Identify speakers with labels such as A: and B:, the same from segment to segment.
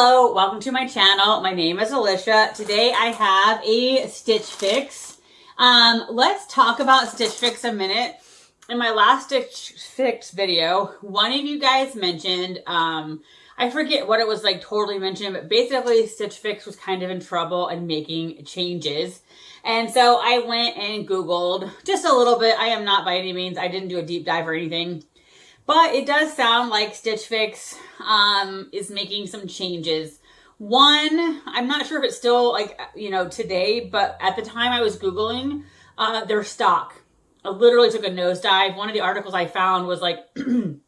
A: Hello, welcome to my channel. My name is Alicia. Today I have a Stitch Fix. Let's talk about Stitch Fix a minute. In my last Stitch Fix video, one of you guys mentioned, I forget what it was like totally mentioned, but basically Stitch Fix was kind of in trouble and making changes. And so I went and Googled just a little bit. I am not by any means, I didn't do a deep dive or anything. But it does sound like Stitch Fix is making some changes. One, I'm not sure if it's still like, today, but at the time I was Googling their stock. I literally took a nosedive. One of the articles I found was like, there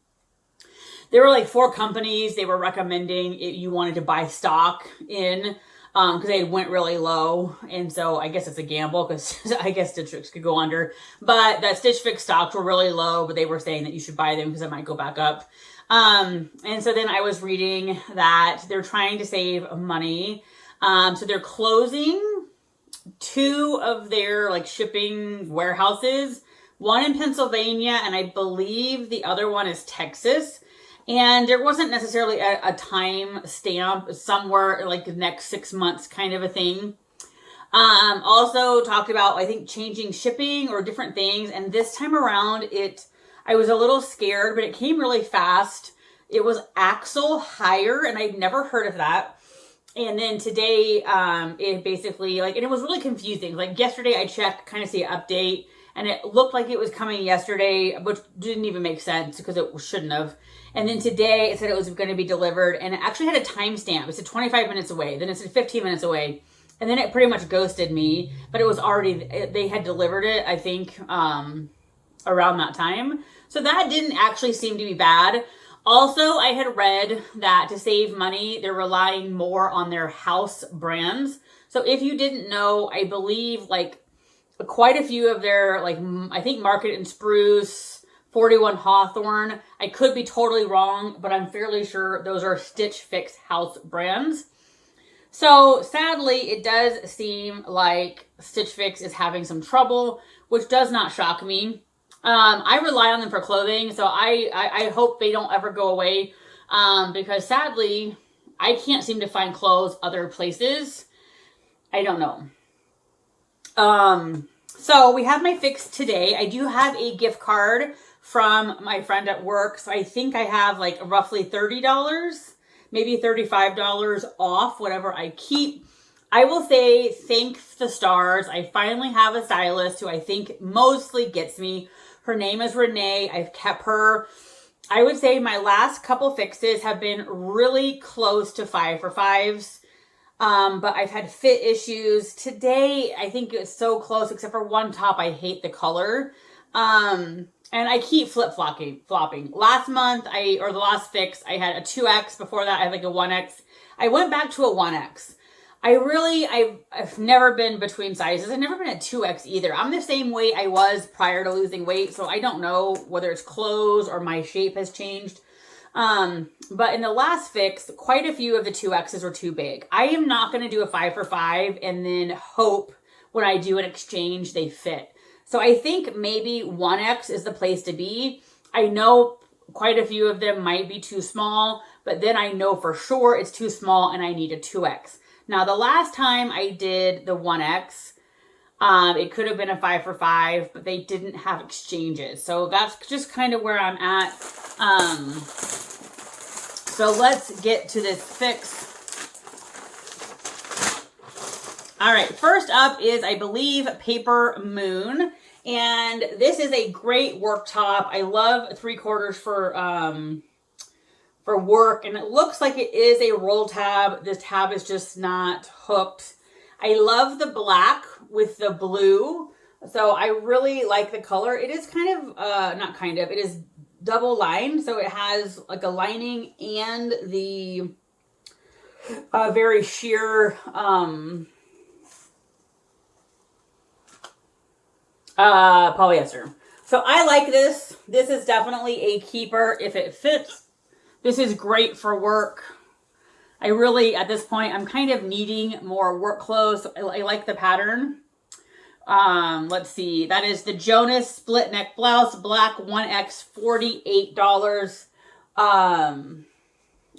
A: were like 4 companies they were recommending if you wanted to buy stock in because they went really low. And so I guess it's a gamble because I guess Stitch Fix could go under. But that Stitch Fix stocks were really low, but they were saying that you should buy them because it might go back up. And so then I was reading that they're trying to save money. So they're closing 2 of their like shipping warehouses. One in Pennsylvania, and I believe the other one is Texas. And there wasn't necessarily a time stamp, somewhere like the next 6 months kind of a thing. Also talked about, I think, changing shipping or different things. And this time around, I was a little scared, but it came really fast. It was axle hire, and I'd never heard of that. And then today, it basically, and it was really confusing. Like yesterday I checked, kind of see an update, and it looked like it was coming yesterday, which didn't even make sense because it shouldn't have. And then today it said it was going to be delivered, and it actually had a timestamp. It said 25 minutes away. Then it said 15 minutes away. And then it pretty much ghosted me, but it was already, they had delivered it, I think, around that time. So that didn't actually seem to be bad. Also, I had read that to save money, they're relying more on their house brands. So if you didn't know, I believe quite a few of their, I think Market and Spruce, 41 Hawthorne. I could be totally wrong, but I'm fairly sure those are Stitch Fix house brands. So sadly, it does seem like Stitch Fix is having some trouble, which does not shock me. I rely on them for clothing, so I hope they don't ever go away because sadly, I can't seem to find clothes other places. I don't know. So we have my fix today. I do have a gift card from my friend at work. So I think I have like roughly $30, maybe $35 off whatever I keep. I will say thank the stars. I finally have a stylist who I think mostly gets me. Her name is Renee. I've kept her. I would say my last couple fixes have been really close to 5 for 5s. But I've had fit issues. Today, I think it's so close, except for one top. I hate the color. And I keep flopping. Last month, or the last fix, I had a 2X. Before that, I had like a 1X. I went back to a 1X. I've never been between sizes. I've never been a 2X either. I'm the same weight I was prior to losing weight. So I don't know whether it's clothes or my shape has changed. But in the last fix, quite a few of the 2Xs were too big. I am not going to do a 5 for 5 and then hope when I do an exchange, they fit. So I think maybe 1X is the place to be. I know quite a few of them might be too small, but then I know for sure it's too small and I need a 2X. Now, the last time I did the 1X, it could have been a 5 for 5, but they didn't have exchanges. So that's just kind of where I'm at. So let's get to this fix. All right, first up is, I believe, Paper Moon. And this is a great work top. I love 3/4 for work. And it looks like it is a roll tab. This tab is just not hooked. I love the black with the blue. So I really like the color. It is it is double lined. So it has like a lining and the very sheer polyester. So I like this. This is definitely a keeper if it fits. This is great for work. I really, at this point, I'm kind of needing more work clothes. I like the pattern. Let's see. That is the Jonas split neck blouse, black 1X, $48.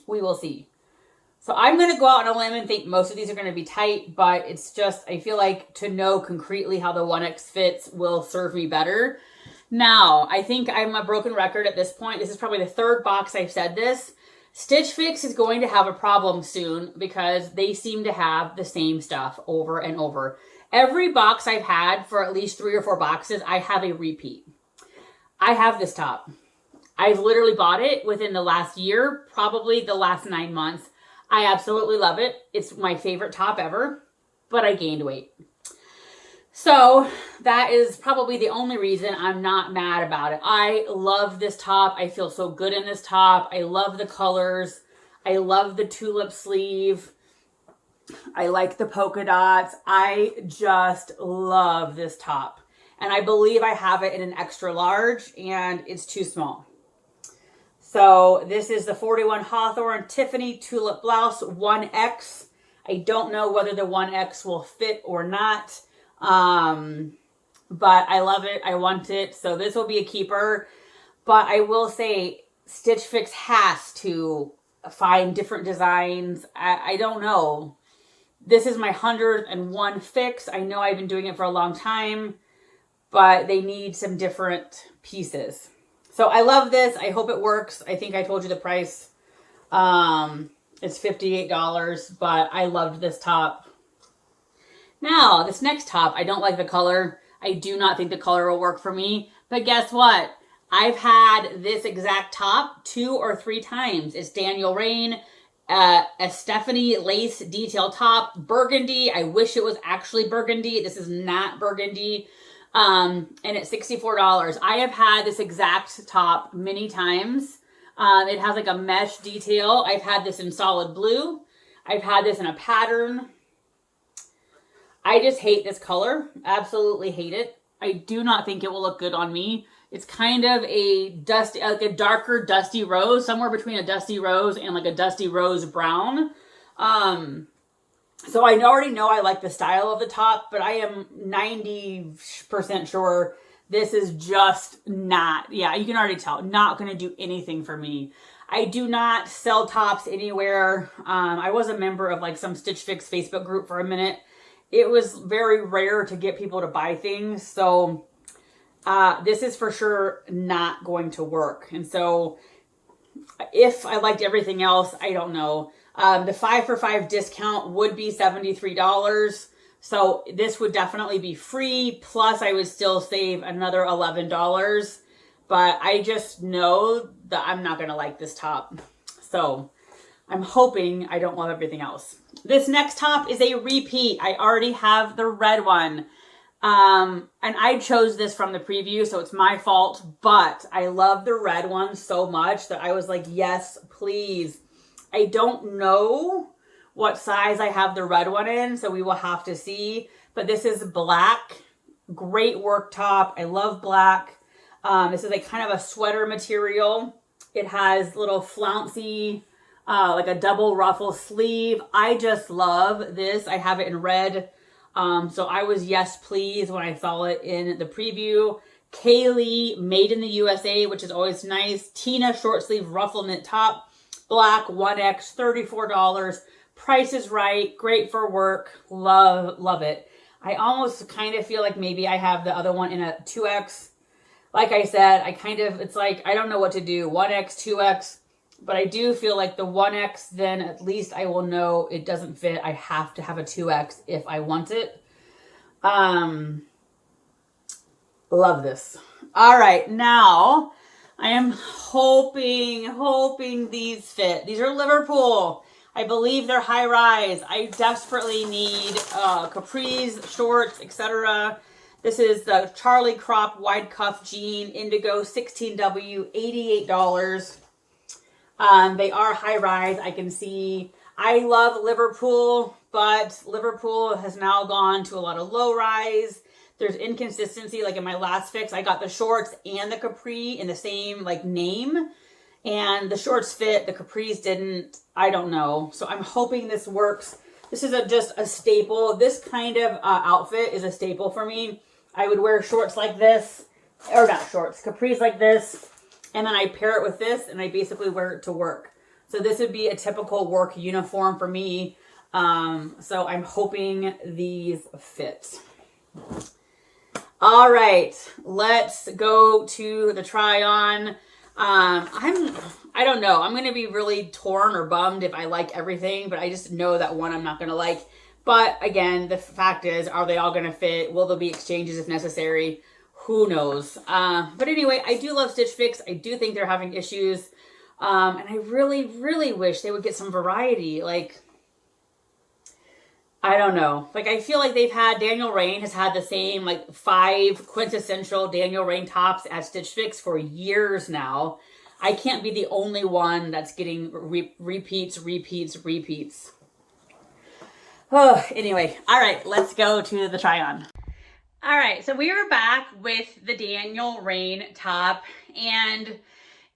A: We will see. So I'm going to go out on a limb and think most of these are going to be tight, but it's just, I feel like to know concretely how the 1X fits will serve me better. Now, I think I'm a broken record at this point. This is probably the third box I've said this. Stitch Fix is going to have a problem soon because they seem to have the same stuff over and over. Every box I've had for at least 3 or 4 boxes, I have a repeat. I have this top. I've literally bought it within the last year, probably the last 9 months. I absolutely love it. It's my favorite top ever, but I gained weight. So that is probably the only reason I'm not mad about it. I love this top. I feel so good in this top. I love the colors. I love the tulip sleeve. I like the polka dots. I just love this top. And I believe I have it in an extra large and it's too small. So this is the 41 Hawthorne Tiffany Tulip Blouse 1X. I don't know whether the 1X will fit or not. But I love it. I want it. So this will be a keeper. But I will say Stitch Fix has to find different designs. I don't know. This is my 101 fix. I know I've been doing it for a long time, but they need some different pieces. So I love this. I hope it works. I think I told you the price. It's $58, but I loved this top. Now, this next top, I don't like the color. I do not think the color will work for me. But guess what? I've had this exact top 2 or 3 times. It's Daniel Rain, a Stephanie lace detail top, burgundy. I wish it was actually burgundy. This is not burgundy. And it's $64. I have had this exact top many times. It has like a mesh detail. I've had this in solid blue. I've had this in a pattern. I just hate this color. Absolutely hate it. I do not think it will look good on me. It's kind of a dusty, like a darker dusty rose, somewhere between a dusty rose and like a dusty rose brown. So I already know I like the style of the top, but I am 90% sure this is just not, yeah, you can already tell, not going to do anything for me. I do not sell tops anywhere. I was a member of like some Stitch Fix Facebook group for a minute. It was very rare to get people to buy things. So this is for sure not going to work. And so if I liked everything else, I don't know. The 5 for 5 discount would be $73. So this would definitely be free. Plus I would still save another $11. But I just know that I'm not going to like this top. So I'm hoping I don't love everything else. This next top is a repeat. I already have the red one. And I chose this from the preview, so it's my fault. But I love the red one so much that I was like, yes, please. I don't know what size I have the red one in, so we will have to see. But this is black. Great work top. I love black. This is like kind of a sweater material. It has little flouncy, like a double ruffle sleeve. I just love this. I have it in red. So I was yes, please when I saw it in the preview. Kaylee, made in the USA, which is always nice. Tina, short sleeve ruffle knit top. Black, 1X, $34. Price is right. Great for work. Love it. I almost kind of feel like maybe I have the other one in a 2X. Like I said, it's like, I don't know what to do. 1X, 2X. But I do feel like the 1X, then at least I will know it doesn't fit. I have to have a 2X if I want it. Love this. All right, now I am hoping these fit. These are Liverpool. I believe they're high rise. I desperately need capris, shorts, etc. This is the Charlie Crop wide cuff jean indigo 16W, $88. They are high rise. I can see. I love Liverpool, but Liverpool has now gone to a lot of low rise. There's inconsistency. Like in my last fix, I got the shorts and the capri in the same like name, and the shorts fit, the capris didn't. I don't know. So I'm hoping this works. This is just a staple. This kind of outfit is a staple for me. I would wear shorts like this, or not shorts, capris like this. And then I pair it with this, and I basically wear it to work. So this would be a typical work uniform for me. So I'm hoping these fit. All right, let's go to the try on. I don't know. I'm going to be really torn or bummed if I like everything, but I just know that one I'm not going to like. But again, the fact is, are they all going to fit? Will there be exchanges if necessary? Who knows? But anyway, I do love Stitch Fix. I do think they're having issues. And I really, really wish they would get some variety. Like, I don't know. Like, I feel like Daniel Rain has had the same, like, 5 quintessential Daniel Rain tops at Stitch Fix for years now. I can't be the only one that's getting repeats. Oh, anyway. All right, let's go to the try on. All right, so we are back with the Daniel Rain top, and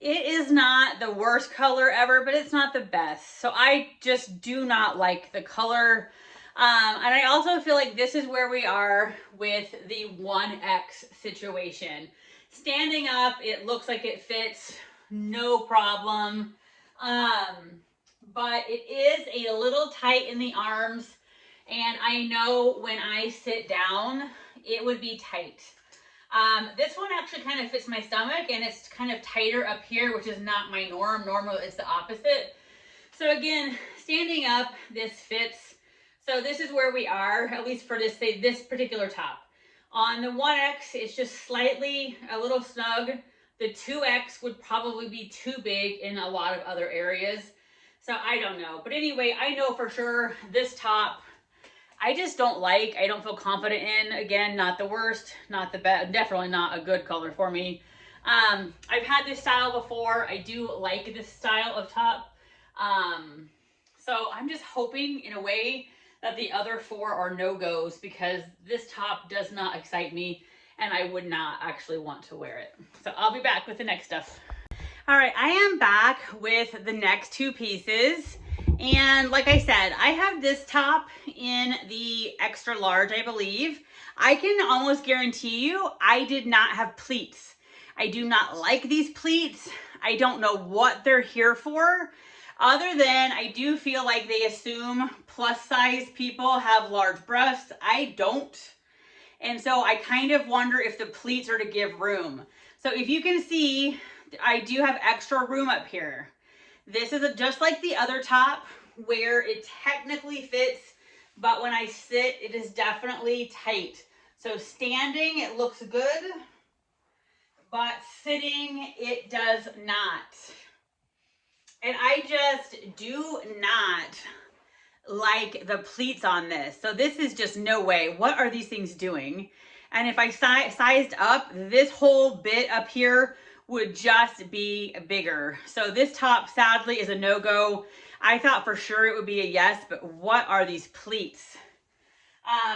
A: it is not the worst color ever, but it's not the best. So I just do not like the color. And I also feel like this is where we are with the 1X situation. Standing up, it looks like it fits, no problem. But it is a little tight in the arms. And I know when I sit down, it would be tight. This one actually kind of fits my stomach, and it's kind of tighter up here, which is not my norm. Normally it's the opposite. So again, standing up, this fits. So this is where we are, at least for this particular top. On the 1X, it's just slightly a little snug. The 2X would probably be too big in a lot of other areas. So I don't know. But anyway, I know for sure this top, I just don't like. I don't feel confident in. Again, not the worst, not the best, definitely not a good color for me. I've had this style before. I do like this style of top. So I'm just hoping in a way that the other 4 are no-goes, because this top does not excite me and I would not actually want to wear it. So I'll be back with the next stuff. All right, I am back with the next 2 pieces. And like I said, I have this top in the extra large, I believe. I can almost guarantee you I did not have pleats. I do not like these pleats. I don't know what they're here for, other than I do feel like they assume plus size people have large breasts. I don't. And so I kind of wonder if the pleats are to give room. So if you can see, I do have extra room up here. This is just like the other top where it technically fits, but when I sit, it is definitely tight. So standing, it looks good, but sitting, it does not. And I just do not like the pleats on this. So this is just no way. What are these things doing? And if I sized up, this whole bit up here would just be bigger. So this top sadly is a no-go. I thought for sure it would be a yes, but what are these pleats?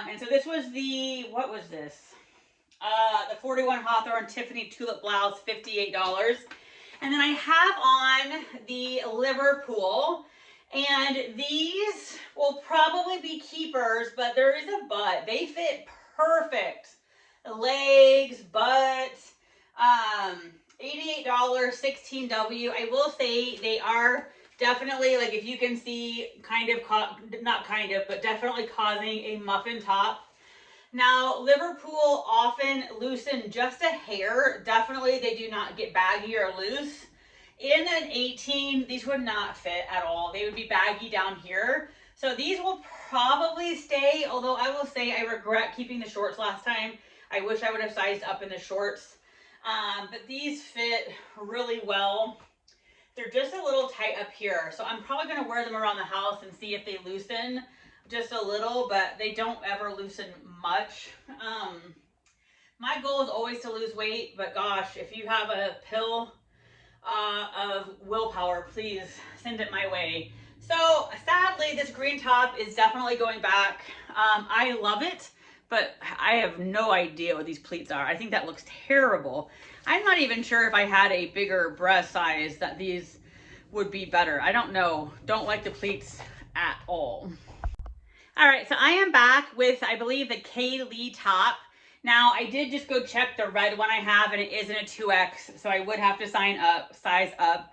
A: And so this was the, what was this? The 41 Hawthorne Tiffany Tulip Blouse, $58. And then I have on the Liverpool, and these will probably be keepers, but there is a but. They fit perfect. Legs, butt, $88, 16W. I will say they are definitely, like, if you can see, kind of, not kind of, but definitely causing a muffin top. Now, Liverpool often loosen just a hair. Definitely, they do not get baggy or loose. In an 18, these would not fit at all. They would be baggy down here. So these will probably stay, although I will say I regret keeping the shorts last time. I wish I would have sized up in the shorts. But these fit really well. They're just a little tight up here. So I'm probably going to wear them around the house and see if they loosen just a little, but they don't ever loosen much. My goal is always to lose weight, but gosh, if you have a pill of willpower, please send it my way. So sadly, this green top is definitely going back. I love it, but I have no idea what these pleats are. I think that looks terrible. I'm not even sure if I had a bigger breast size that these would be better. I don't know. Don't like the pleats at all. All right, so I am back with, I believe, the K. Lee top. Now, I did just go check the red one I have, and it isn't a 2X, so I would have to size up.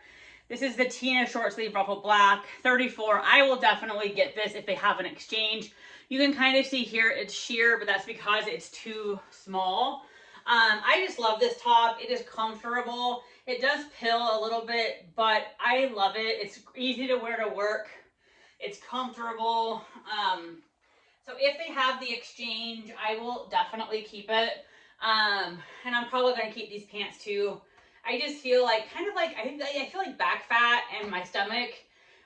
A: This is the Tina short sleeve ruffle black, 34. I will definitely get this if they have an exchange. You can kind of see here it's sheer, but that's because it's too small. I just love this top. It is comfortable. It does pill a little bit, but I love it. It's easy to wear to work. It's comfortable. So if they have the exchange, I will definitely keep it. And I'm probably going to keep these pants too. I just feel like, I feel like back fat and my stomach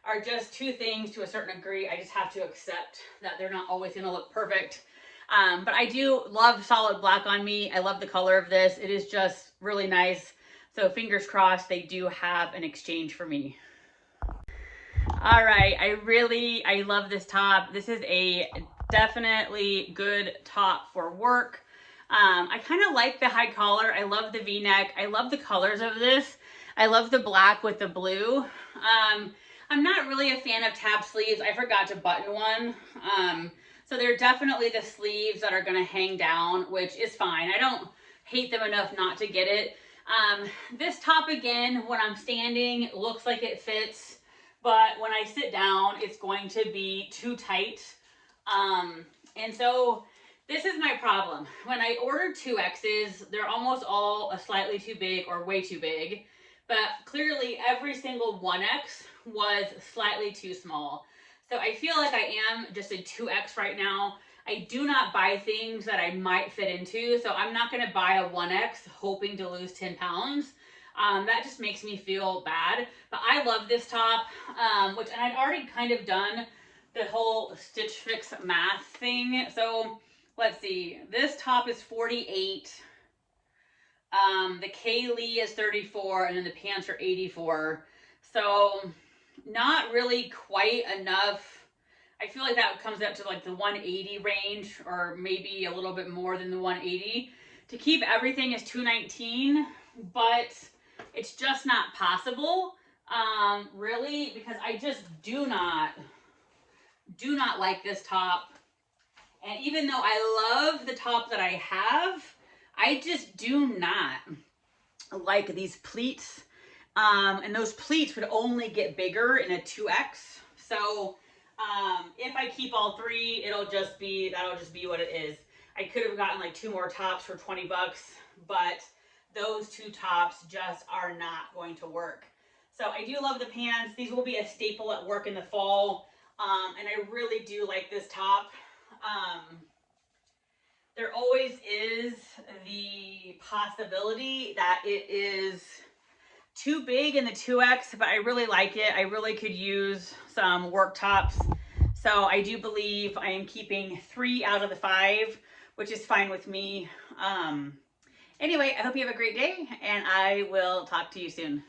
A: are just two things to a certain degree. I just have to accept that they're not always going to look perfect. But I do love solid black on me. I love the color of this. It is just really nice. So fingers crossed they do have an exchange for me. All right, I love this top. This is a definitely good top for work. I kind of like the high collar. I love the V-neck. I love the colors of this. I love the black with the blue. I'm not really a fan of tab sleeves. I forgot to button one. So they're definitely the sleeves that are going to hang down, which is fine. I don't hate them enough not to get it. This top, again, when I'm standing, looks like it fits, but when I sit down, it's going to be too tight. And so this is my problem. When I ordered 2Xs, they're almost all a slightly too big or way too big, but clearly every single 1X was slightly too small. So I feel like I am just a 2X right now. I do not buy things that I might fit into, so I'm not going to buy a 1X hoping to lose 10 pounds. That just makes me feel bad. But I love this top, and I'd already kind of done the whole Stitch Fix math thing. So let's see. This top is 48. The Kaylee is 34, and then the pants are 84. So not really quite enough. I feel like that comes up to like the 180 range, or maybe a little bit more than the 180. To keep everything is 219, but it's just not possible, really, because I just do not like this top. And even though I love the top that I have, I just do not like these pleats. And those pleats would only get bigger in a 2X. So if I keep all three, that'll just be what it is. I could have gotten like 2 more tops for 20 bucks, but those 2 tops just are not going to work. So I do love the pants. These will be a staple at work in the fall. And I really do like this top. There always is the possibility that it is too big in the 2X, but I really like it. I really could use some work tops. So I do believe I am keeping 3 out of the 5, which is fine with me. Anyway, I hope you have a great day, and I will talk to you soon.